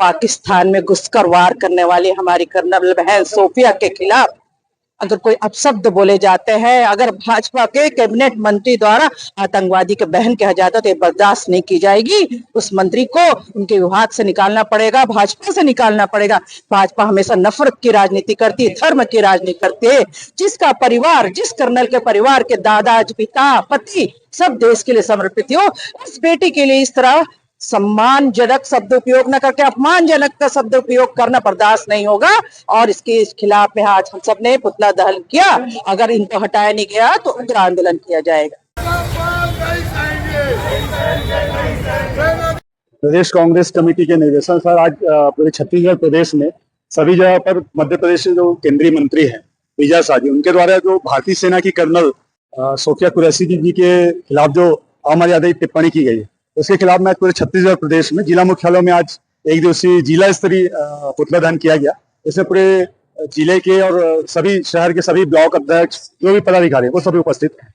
पाकिस्तान में घुसकर वार करने वाली हमारी कर्नल बहन सोफिया के खिलाफ अगर कोई अपशब्द बोले जाते हैं, अगर भाजपा के कैबिनेट मंत्री द्वारा आतंकवादी के बहन कहा जाता तो ये बर्दाश्त नहीं की जाएगी। उस मंत्री को उनके विभाग से निकालना पड़ेगा, भाजपा से निकालना पड़ेगा। भाजपा हमेशा नफरत की राजनीति करती है, धर्म की राजनीति करती है। जिसका परिवार, जिस कर्नल के परिवार के दादा, पिता, पति सब देश के लिए समर्पित हो, उस बेटी के लिए इस तरह सम्मानजनक शब्द उपयोग न करके अपमानजनक का शब्द उपयोग करना बर्दाश्त नहीं होगा। और इसके खिलाफ में आज हम सब ने पुतला दहन किया। अगर इनको हटाया नहीं गया तो उग्र आंदोलन किया जाएगा। प्रदेश कांग्रेस कमेटी के निर्देशन सर आज पूरे छत्तीसगढ़ प्रदेश में सभी जगह पर मध्य प्रदेश के जो केंद्रीय मंत्री हैं विजय शाह जी, उनके द्वारा जो भारतीय सेना की कर्नल सोफिया कुरैशी जी के खिलाफ जो अमर्यादित टिप्पणी की गई है, उसके खिलाफ में आज पूरे छत्तीसगढ़ प्रदेश में जिला मुख्यालयों में आज एक दिवसीय जिला स्तरीय पुतला दहन किया गया। इसमें पूरे जिले के और सभी शहर के सभी ब्लॉक अध्यक्ष जो भी पदाधिकारी वो सभी उपस्थित हैं।